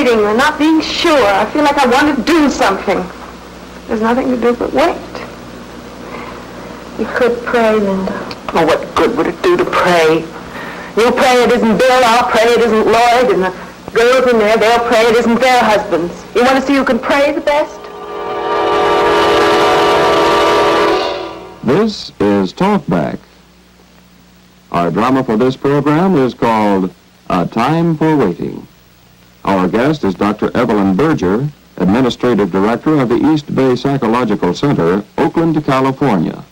waiting and not being sure. I feel like I want to do something. There's nothing to do but wait. We could pray, Linda. Oh, what good would it do to pray? You pray it isn't Bill, I'll pray it isn't Lloyd, and the girls in there, they'll pray it isn't their husbands. You want to see who can pray the best? This is Talkback. Our drama for this program is called A Time for Waiting. Our guest is Dr. Evelyn Berger, Administrative Director of the East Bay Psychological Center, Oakland, California.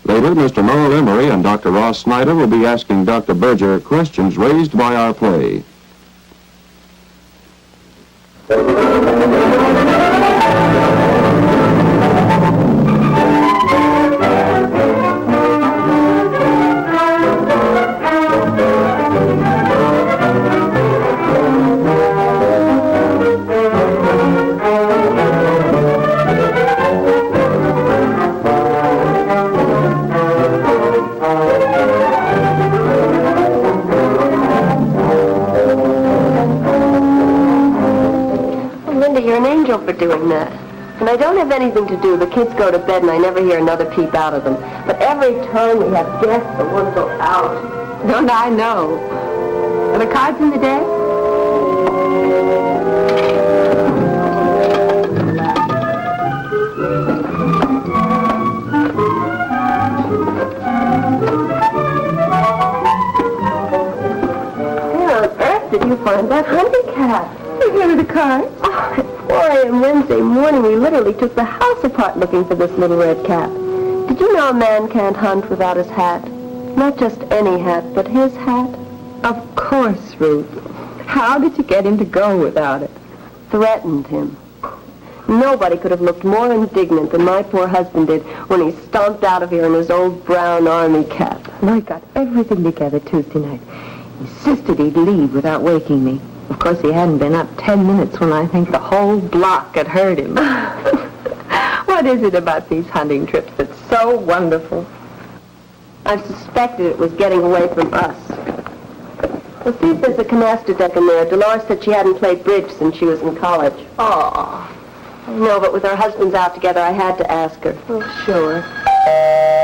Later, Mr. Merle Emery and Dr. Ross Snyder will be asking Dr. Berger questions raised by our play. For doing that. And I don't have anything to do. The kids go to bed and I never hear another peep out of them. But every time we have guests, the one go out. Don't I know? Are the cards in the desk? Where on earth did you find that hunting cat? Here are the cards. Oh, at 4 a.m. Wednesday morning, we literally took the house apart looking for this little red cat. Did you know a man can't hunt without his hat? Not just any hat, but his hat? Of course, Ruth. How did you get him to go without it? Threatened him. Nobody could have looked more indignant than my poor husband did when he stomped out of here in his old brown army cap. And I got everything together Tuesday night. He insisted he'd leave without waking me. Of course, he hadn't been up 10 minutes when I think the whole block had heard him. What is it about these hunting trips that's so wonderful? I suspected it was getting away from us. Well, see if there's a canasta deck in there. Dolores said she hadn't played bridge since she was in college. Oh. No, but with our husbands out together, I had to ask her. Oh, sure.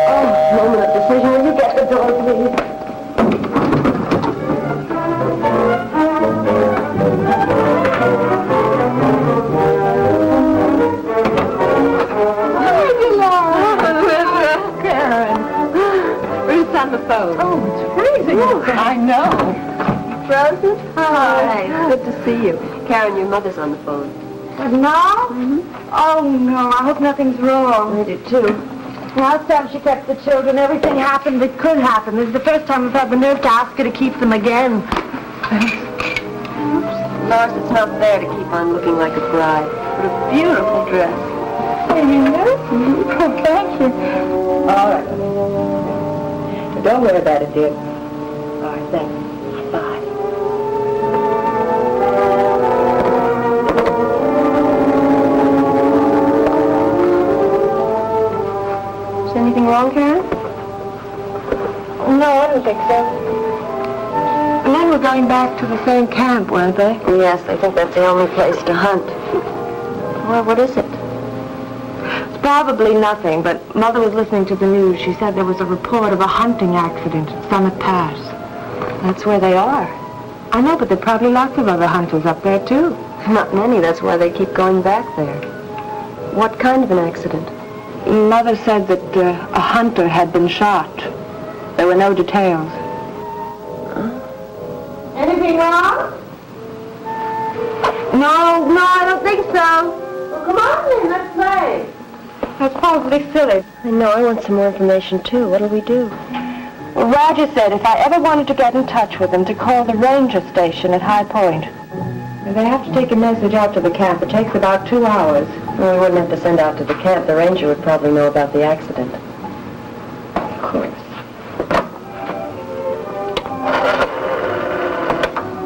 Oh, moment of decision. Will you get the door, please? On the phone. Oh, it's freezing. I know. Frozen? Hi. Good to see you. Karen, your mother's on the phone. But now? Mm-hmm. Oh, no. I hope nothing's wrong. I did, too. Last time she kept the children, everything happened that could happen. This is the first time I've had the nerve to ask her to keep them again. Oops. Lois, it's not fair to keep on looking like a bride. What a beautiful dress. Hey, you know? Mm-hmm. Oh, thank you. All right. Don't worry about it, dear. All right, thanks. Bye. Is anything wrong, Karen? No, I don't think so. And then we're going back to the same camp, weren't they? Yes, I think that's the only place to hunt. Well, what is it? Probably nothing, but Mother was listening to the news. She said there was a report of a hunting accident at Summit Pass. That's where they are. I know, but there are probably lots of other hunters up there, too. Not many. That's why they keep going back there. What kind of an accident? Mother said that a hunter had been shot. There were no details. Huh? Anything wrong? No, I don't think so. Well, come on then, let's play. That's probably silly. I know. I want some more information, too. What'll we do? Well, Roger said if I ever wanted to get in touch with him, to call the ranger station at High Point. They have to take a message out to the camp. It takes about 2 hours. Well, we wouldn't have to send out to the camp. The ranger would probably know about the accident. Of course.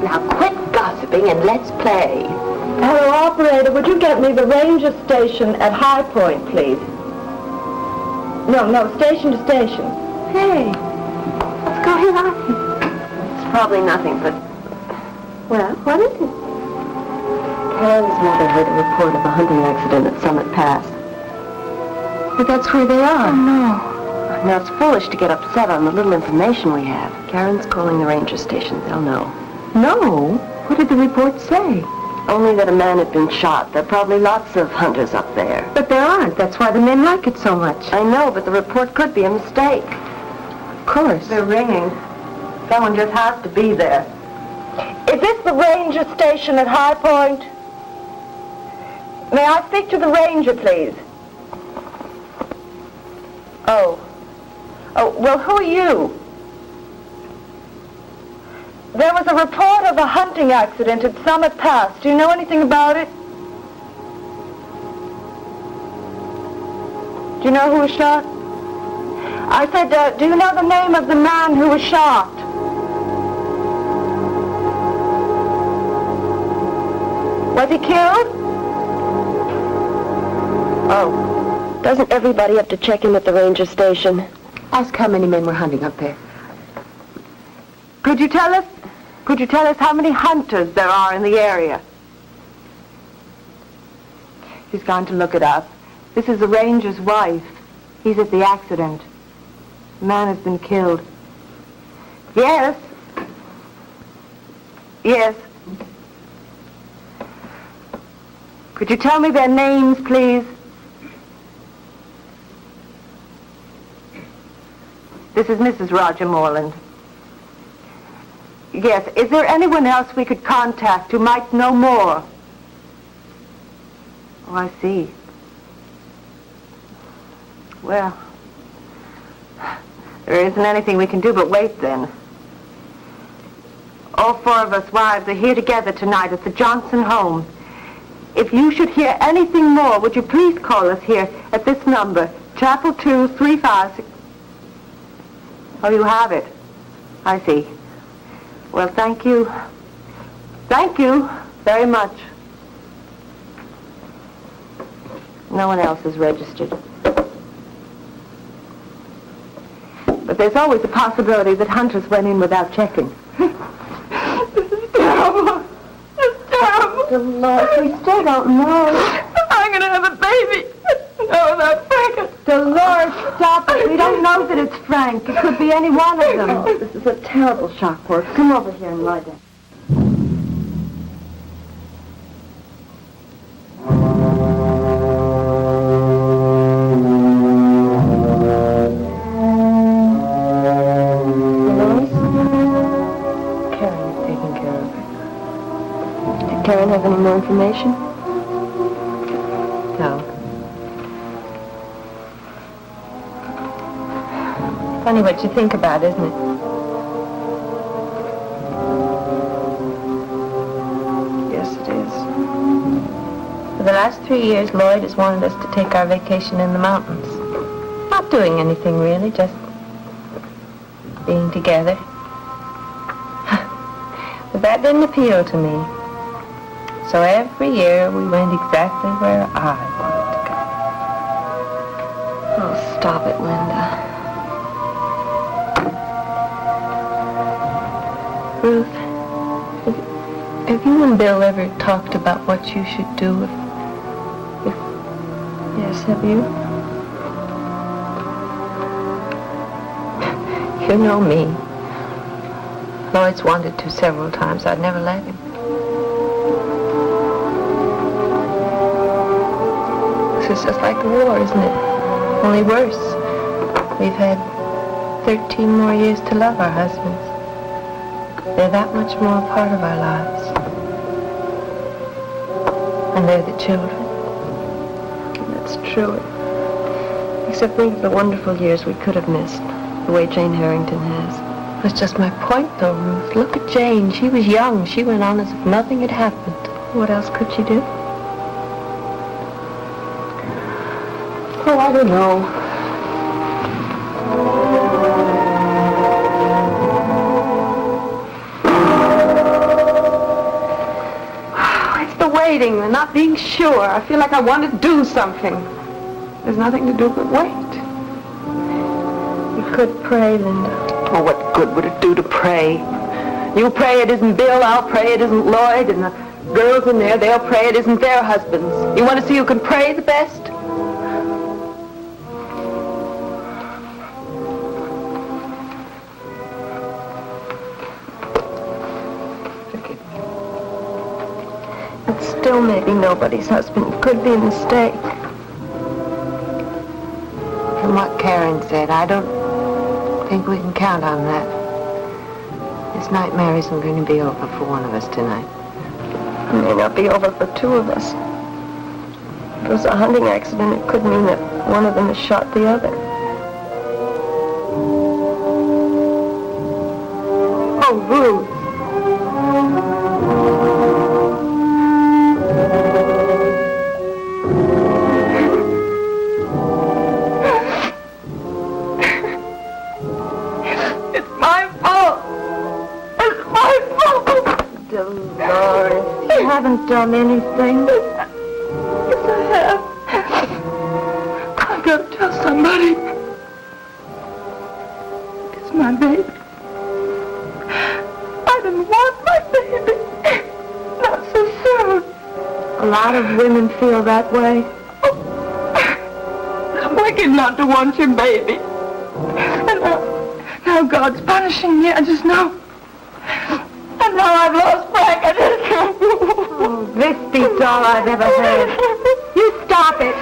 Now, quit gossiping and let's play. Hello, operator. Would you get me the ranger station at High Point, please? No, station to station. Hey, what's going on? It's probably nothing, but... Well, what is it? Karen's mother heard a report of a hunting accident at Summit Pass. But that's where they are. Oh, no. Now, it's foolish to get upset on the little information we have. Karen's calling the ranger station. They'll know. No? What did the report say? Only that a man had been shot. There are probably lots of hunters up there. But there aren't. That's why the men like it so much. I know, but the report could be a mistake. Of course. They're ringing. Someone just has to be there. Is this the ranger station at High Point? May I speak to the ranger, please? Oh, well, who are you? There was a report of a hunting accident at Summit Pass. Do you know anything about it? Do you know who was shot? I said, do you know the name of the man who was shot? Was he killed? Oh, doesn't everybody have to check in at the ranger station? Ask how many men were hunting up there. Could you tell us how many hunters there are in the area? He's gone to look it up. This is the ranger's wife. He's at the accident. The man has been killed. Yes. Yes. Could you tell me their names, please? This is Mrs. Roger Morland. Yes. Is there anyone else we could contact who might know more? Oh, I see. Well, there isn't anything we can do but wait then. All four of us wives are here together tonight at the Johnson home. If you should hear anything more, would you please call us here at this number, Chapel 2, 356... Oh, you have it. I see. Well, thank you. Thank you very much. No one else is registered. But there's always a possibility that hunters went in without checking. This is terrible. It's terrible. Dolores, we still don't know. I'm going to have a baby. No, without Frank. Dolores, stop it. We don't know that it's Frank. It could be any one of them. This is a terrible shock for us. Come over here and lie down. Karen have any more information? No. Funny what you think about, isn't it? Yes, it is. For the last 3 years, Lloyd has wanted us to take our vacation in the mountains. Not doing anything really, just being together. But that didn't appeal to me. So every year we went exactly where I wanted to go. Oh, stop it, Linda. Ruth, have you and Bill ever talked about what you should do if Yes, have you? you know me? Lloyd's wanted to several times. I'd never let him. This is just like the war, isn't it? Only worse. We've had 13 more years to love our husbands. They're that much more a part of our lives. And they're the children. That's true. Except think of the wonderful years we could have missed, the way Jane Harrington has. That's just my point, though, Ruth. Look at Jane. She was young. She went on as if nothing had happened. What else could she do? Oh, I don't know. It's the waiting, the not being sure. I feel like I want to do something. There's nothing to do but wait. You could pray, Linda. Oh, what good would it do to pray? You pray it isn't Bill, I'll pray it isn't Lloyd, and the Girls in there, they'll pray it isn't their husbands. You want to see who can pray the best? It still may be nobody's husband. It could be a mistake. From what Karen said, I don't think we can count on that. This nightmare isn't going to be over for one of us tonight. It may not be over for two of us. If it was a hunting accident, it could mean that one of them has shot the other. Oh, Ruth. Dolores, you haven't done anything. Yes, I have. I've got to tell somebody. It's my baby. I didn't want my baby. Not so soon. A lot of women feel that way. I'm wicked not to want your baby. And now God's punishing me. I just know. And now I've lost Frank. I just can't. Oh, this beats all I've ever heard. You stop it.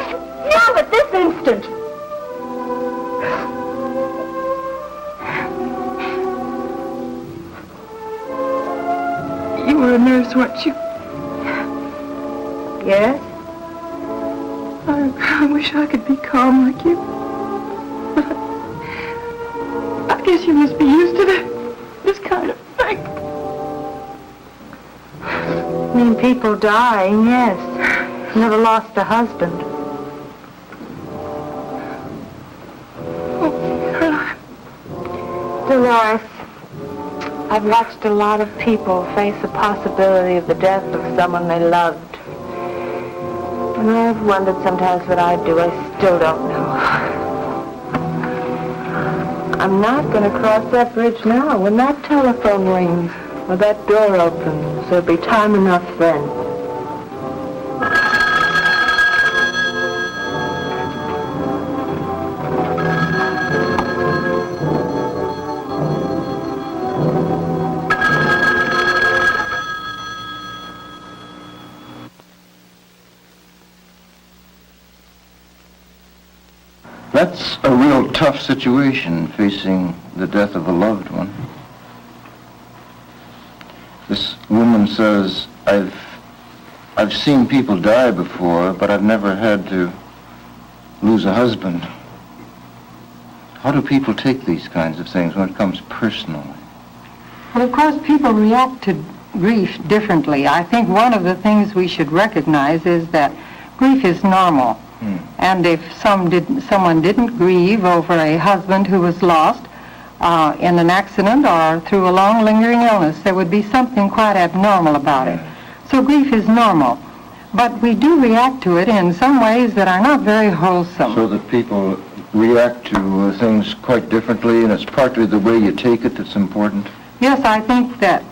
Stop it this instant. You were a nurse, weren't you? Yes? I wish I could be calm like you. But I guess you must be used to this kind of thing. I mean, people dying, yes. Never lost a husband. Dolores, I've watched a lot of people face the possibility of the death of someone they loved. And I've wondered sometimes what I'd do. I still don't know. I'm not going to cross that bridge now. When that telephone rings or that door opens, there'll be time enough then. That's a real tough situation, facing the death of a loved one. This woman says, I've seen people die before, but I've never had to lose a husband. How do people take these kinds of things when it comes personally? Well, of course, people react to grief differently. I think one of the things we should recognize is that grief is normal. And if someone didn't grieve over a husband who was lost in an accident or through a long lingering illness, there would be something quite abnormal about it. So grief is normal. But we do react to it in some ways that are not very wholesome. So that people react to things quite differently, and it's partly the way you take it that's important? Yes, I think that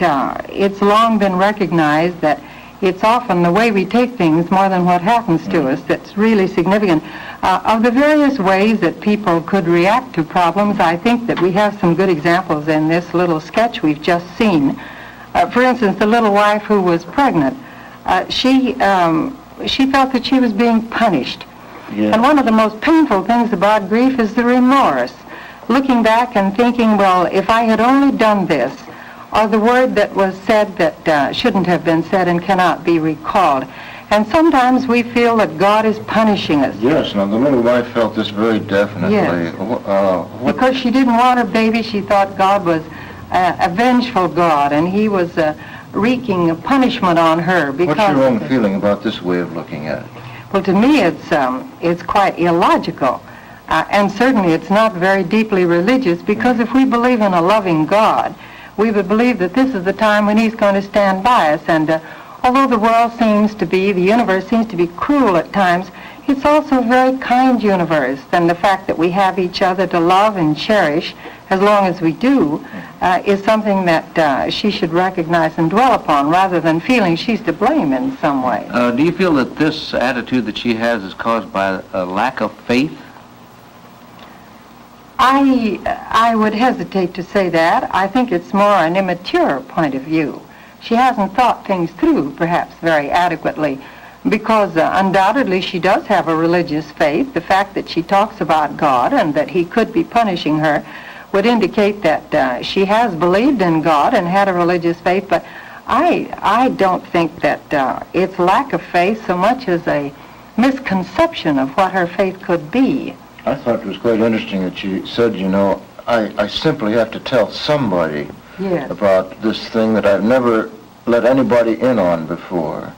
it's long been recognized that it's often the way we take things more than what happens to us that's really significant. Of the various ways that people could react to problems, I think that we have some good examples in this little sketch we've just seen. For instance, the little wife who was pregnant, she felt that she was being punished. Yeah. And one of the most painful things about grief is the remorse. Looking back and thinking, well, if I had only done this, or the word that was said that shouldn't have been said and cannot be recalled. And sometimes we feel that God is punishing us. Yes, now the little wife felt this very definitely. Yes. Because she didn't want her baby, she thought God was a vengeful God, and he was wreaking a punishment on her. Because what's your own feeling about this way of looking at it? Well, to me, it's quite illogical. And certainly it's not very deeply religious, because if we believe in a loving God, we would believe that this is the time when he's going to stand by us. And although the world seems to be, the universe seems to be cruel at times, it's also a very kind universe. And the fact that we have each other to love and cherish as long as we do is something that she should recognize and dwell upon rather than feeling she's to blame in some way. Do you feel that this attitude that she has is caused by a lack of faith? I would hesitate to say that. I think it's more an immature point of view. She hasn't thought things through, perhaps, very adequately, because undoubtedly she does have a religious faith. The fact that she talks about God and that he could be punishing her would indicate that she has believed in God and had a religious faith, but I don't think that it's lack of faith so much as a misconception of what her faith could be. I thought it was quite interesting that you said, you know, I simply have to tell somebody about this thing that I've never let anybody in on before.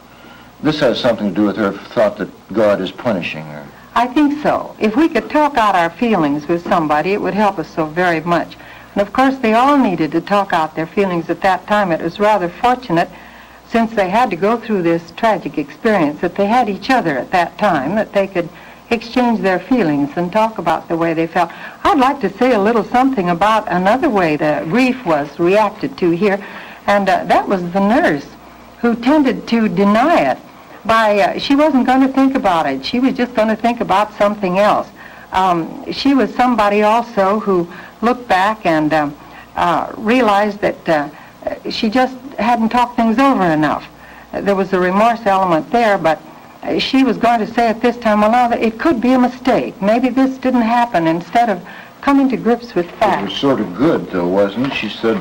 This has something to do with her thought that God is punishing her. I think so. If we could talk out our feelings with somebody, it would help us so very much. And of course, they all needed to talk out their feelings at that time. It was rather fortunate, since they had to go through this tragic experience, that they had each other at that time, that they could exchange their feelings and talk about the way they felt. I'd like to say a little something about another way the grief was reacted to here, and that was the nurse, who tended to deny it. She wasn't going to think about it. She was just going to think about something else. She was somebody also who looked back and realized that she just hadn't talked things over enough. There was a remorse element there, but she was going to say at this time, well, now, it could be a mistake. Maybe this didn't happen, instead of coming to grips with facts. It was sort of good, though, wasn't it? She said,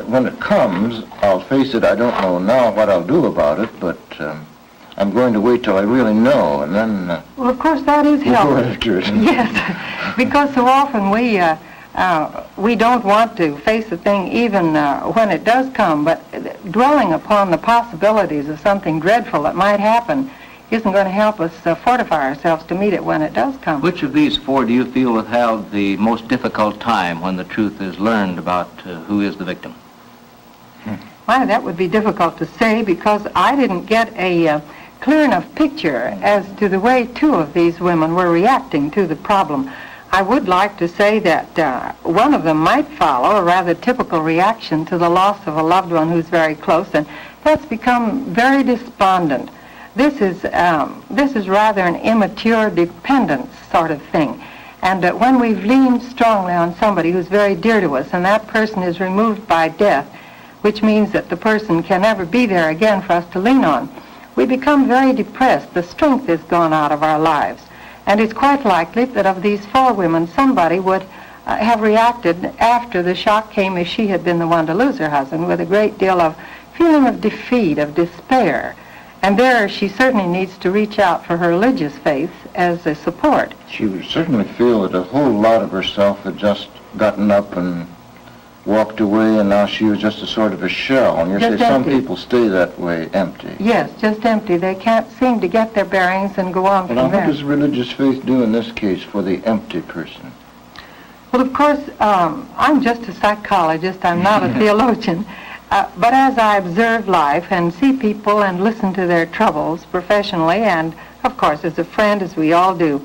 when it comes, I'll face it. I don't know now what I'll do about it, but I'm going to wait till I really know, and then well, of course, that is we'll helpful. go after it. Yes, because so often we don't want to face a thing even when it does come, but dwelling upon the possibilities of something dreadful that might happen isn't going to help us fortify ourselves to meet it when it does come. Which of these four do you feel will have the most difficult time when the truth is learned about who is the victim? Why, that would be difficult to say, because I didn't get a clear enough picture as to the way two of these women were reacting to the problem. I would like to say that one of them might follow a rather typical reaction to the loss of a loved one who's very close, and that's become very despondent. This is rather an immature dependence sort of thing. And when we've leaned strongly on somebody who's very dear to us, and that person is removed by death, which means that the person can never be there again for us to lean on, we become very depressed. The strength is gone out of our lives. And it's quite likely that of these four women, somebody would have reacted after the shock came, if she had been the one to lose her husband, with a great deal of feeling of defeat, of despair. And there she certainly needs to reach out for her religious faith as a support. She would certainly feel that a whole lot of herself had just gotten up and walked away, and now she was just a sort of a shell. And you say some people stay that way, empty. Yes, just empty. They can't seem to get their bearings and go on from there. there. What does religious faith do in this case for the empty person? Well, of course, I'm just a psychologist. I'm not a theologian. But as I observe life and see people and listen to their troubles professionally, and of course as a friend, as we all do,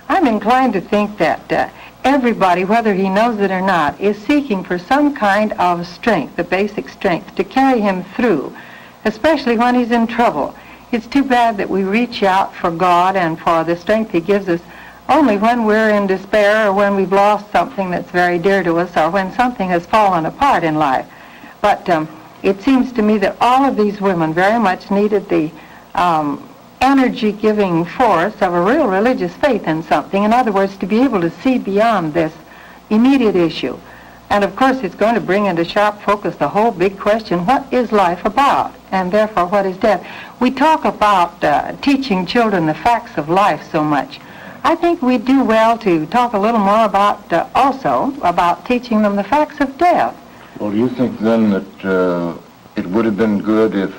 I'm inclined to think that everybody, whether he knows it or not, is seeking for some kind of strength, the basic strength, to carry him through, especially when he's in trouble. It's too bad that we reach out for God and for the strength he gives us only when we're in despair, or when we've lost something that's very dear to us, or when something has fallen apart in life. But it seems to me that all of these women very much needed the energy-giving force of a real religious faith in something. In other words, to be able to see beyond this immediate issue. And of course, it's going to bring into sharp focus the whole big question, what is life about? And therefore, what is death? We talk about teaching children the facts of life so much. I think we do well to talk a little more about also about teaching them the facts of death. Well, do you think then that it would have been good if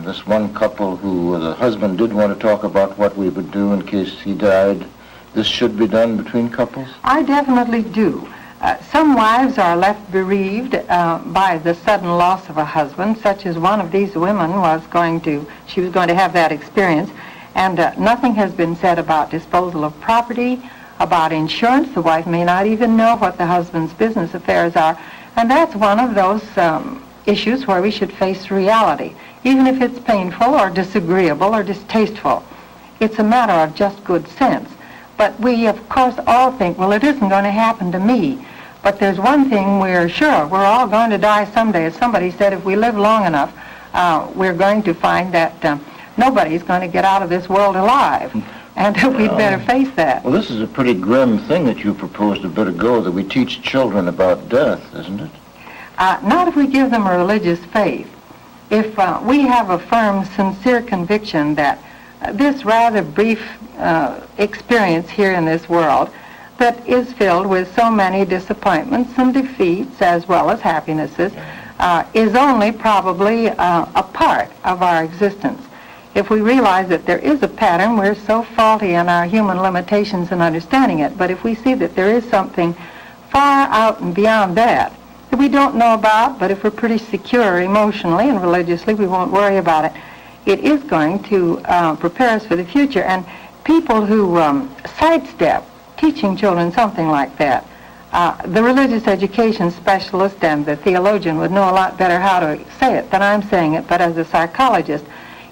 this one couple who the husband did want to talk about what we would do in case he died, this should be done between couples? I definitely do. Some wives are left bereaved by the sudden loss of a husband, such as one of these women was going to have that experience. And nothing has been said about disposal of property, about insurance. The wife may not even know what the husband's business affairs are. And that's one of those issues where we should face reality, even if it's painful or disagreeable or distasteful. It's a matter of just good sense. But we, of course, all think, well, it isn't going to happen to me. But there's one thing we're sure, we're all going to die someday. As somebody said, if we live long enough, we're going to find that nobody's going to get out of this world alive. And we'd better face that. Well, this is a pretty grim thing that you proposed a bit ago, that we teach children about death, isn't it? Not if we give them a religious faith. If we have a firm, sincere conviction that this rather brief experience here in this world that is filled with so many disappointments and defeats as well as happinesses is only probably a part of our existence. If we realize that there is a pattern, we're so faulty in our human limitations in understanding it, but if we see that there is something far out and beyond that we don't know about, but if we're pretty secure emotionally and religiously, we won't worry about it, it is going to prepare us for the future. And people who sidestep teaching children something like that, the religious education specialist and the theologian would know a lot better how to say it than I'm saying it, but as a psychologist,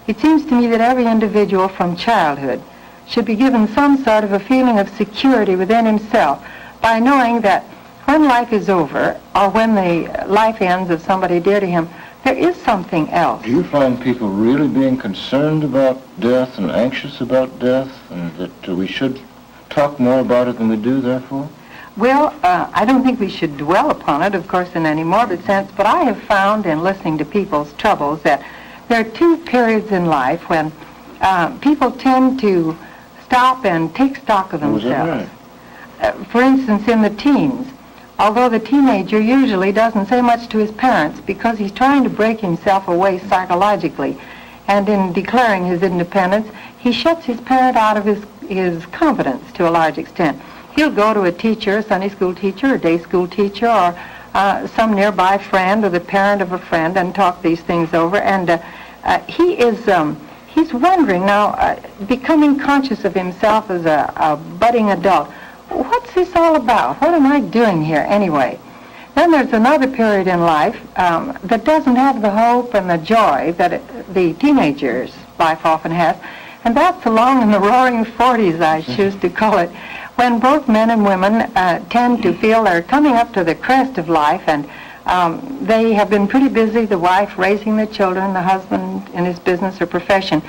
it seems to me that every individual from childhood should be given some sort of a feeling of security within himself by knowing that when life is over, or when the life ends of somebody dear to him, there is something else. Do you find people really being concerned about death and anxious about death, and that we should talk more about it than we do, therefore? Well, I don't think we should dwell upon it, of course, in any morbid sense, but I have found in listening to people's troubles that there are two periods in life when people tend to stop and take stock of themselves. For instance, in the teens, although the teenager usually doesn't say much to his parents because he's trying to break himself away psychologically, and in declaring his independence, he shuts his parent out of his confidence to a large extent. He'll go to a teacher, a Sunday school teacher, a day school teacher, or some nearby friend or the parent of a friend and talk these things over, and he's wondering now, becoming conscious of himself as a budding adult. What's this all about? What am I doing here anyway? Then there's another period in life that doesn't have the hope and the joy that the teenager's life often has, and that's along in the roaring 40s, I choose to call it, when both men and women tend to feel they're coming up to the crest of life, and they have been pretty busy, the wife raising the children, the husband in his business or profession.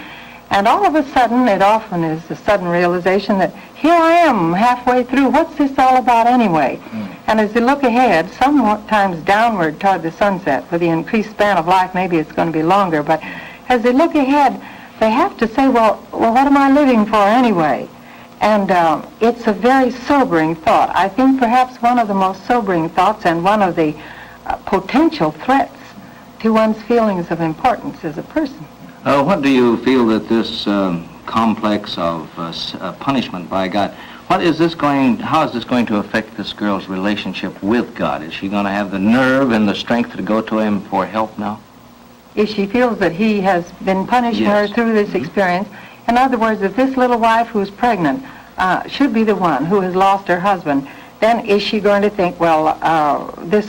And all of a sudden, it often is a sudden realization that here I am halfway through. What's this all about anyway? And as they look ahead, sometimes downward toward the sunset, for the increased span of life, maybe it's going to be longer, but as they look ahead, they have to say, well, what am I living for anyway? And it's a very sobering thought. I think perhaps one of the most sobering thoughts and one of the potential threats to one's feelings of importance as a person. What do you feel that this complex of punishment by God, how is this going to affect this girl's relationship with God? Is she going to have the nerve and the strength to go to him for help now? If she feels that he has been punishing her through this experience, in other words, if this little wife who's pregnant should be the one who has lost her husband, then is she going to think, well, this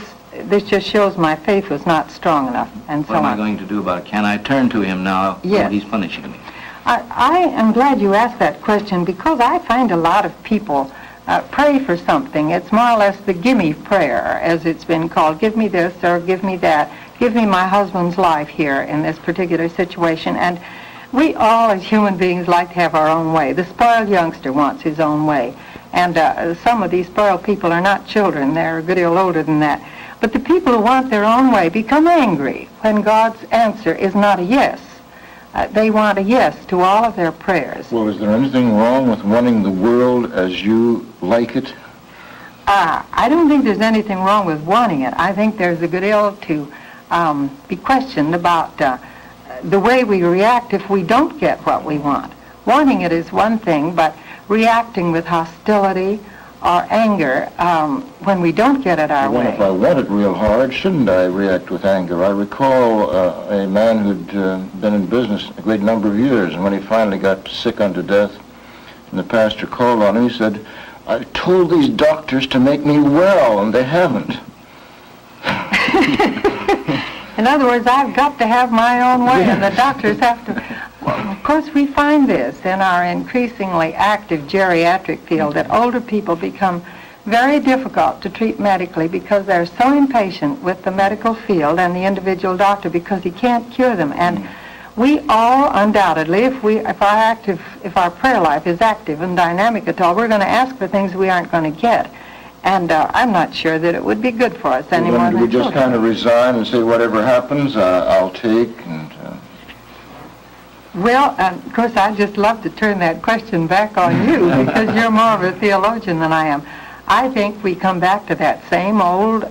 just shows my faith was not strong enough, and so on. What am I going to do about it? Can I turn to him now when he's punishing me? I am glad you asked that question, because I find a lot of people pray for something. It's more or less the gimme prayer, as it's been called. Give me this or give me that. Give me my husband's life here in this particular situation. And we all as human beings like to have our own way. The spoiled youngster wants his own way. And some of these spoiled people are not children. They're a good deal older than that. But the people who want their own way become angry when God's answer is not a yes. They want a yes to all of their prayers. Well, is there anything wrong with wanting the world as you like it? I don't think there's anything wrong with wanting it. I think there's a good deal to be questioned about the way we react if we don't get what we want. Wanting it is one thing, but reacting with hostility or anger when we don't get it our way. If I want it real hard, shouldn't I react with anger? I recall a man who'd been in business a great number of years, and when he finally got sick unto death, and the pastor called on him, he said, I told these doctors to make me well, and they haven't. In other words, I've got to have my own way, and the doctors have to. Well, of course, we find this in our increasingly active geriatric field, that older people become very difficult to treat medically because they're so impatient with the medical field and the individual doctor because he can't cure them. And we all undoubtedly, if our prayer life is active and dynamic at all, we're going to ask for things we aren't going to get. And I'm not sure that it would be good for us any more Then than do we just children. kind of resign and say whatever happens, I'll take? And Well, of course, I'd just love to turn that question back on you because you're more of a theologian than I am. I think we come back to that same old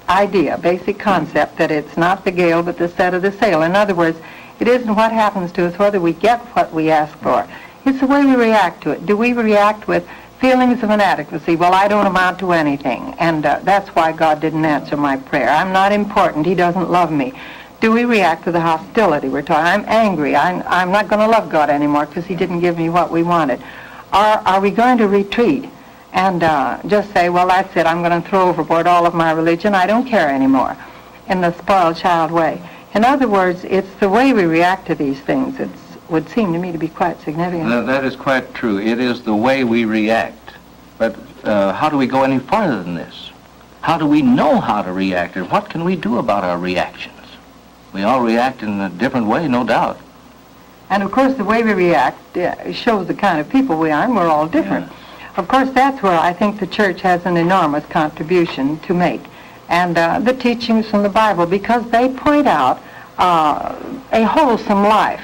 idea, basic concept, that it's not the gale but the set of the sail. In other words, it isn't what happens to us whether we get what we ask for. It's the way we react to it. Do we react with feelings of inadequacy? Well, I don't amount to anything, and that's why God didn't answer my prayer. I'm not important. He doesn't love me. Do we react with the hostility? We're talking, I'm angry. I'm not going to love God anymore because he didn't give me what we wanted. Are we going to retreat and just say, well, that's it, I'm going to throw overboard all of my religion, I don't care anymore, in the spoiled child way? In other words, it's the way we react to these things. It would seem to me to be quite significant. That is quite true. It is the way we react. But how do we go any farther than this? How do we know how to react, and what can we do about our reactions? We all react in a different way, no doubt. And of course, the way we react shows the kind of people we are, and we're all different. Yeah. Of course, that's where I think the church has an enormous contribution to make. And the teachings from the Bible, because they point out a wholesome life.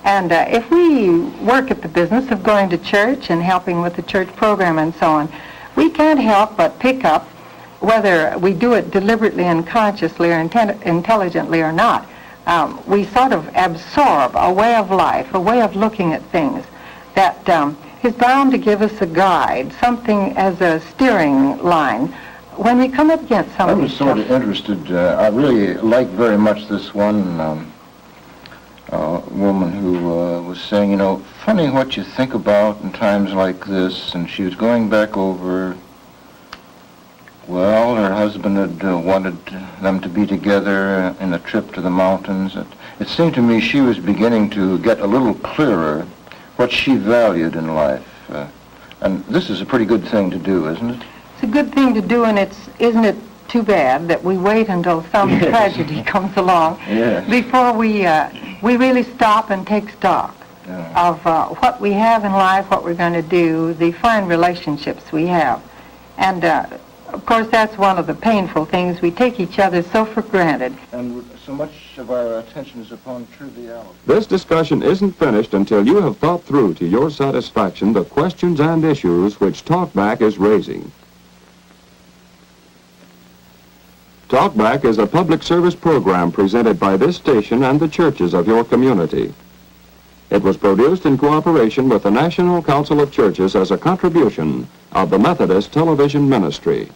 And if we work at the business of going to church and helping with the church program and so on, we can't help but pick up, whether we do it deliberately and consciously or intelligently or not, we sort of absorb a way of life, a way of looking at things that is bound to give us a guide, something as a steering line. When we come up against I something... was sort of interested. I really like very much this one woman who was saying, you know, funny what you think about in times like this. And she was going back over, well, her husband had wanted them to be together in a trip to the mountains. It seemed to me she was beginning to get a little clearer what she valued in life. And this is a pretty good thing to do, isn't it? It's a good thing to do, and isn't it too bad that we wait until some Yes. tragedy comes along Yes. before we really stop and take stock of what we have in life, what we're going to do, the fine relationships we have. And, of course, that's one of the painful things. We take each other so for granted. And so much of our attention is upon triviality. This discussion isn't finished until you have thought through to your satisfaction the questions and issues which Talkback is raising. Talkback is a public service program presented by this station and the churches of your community. It was produced in cooperation with the National Council of Churches as a contribution of the Methodist Television Ministry.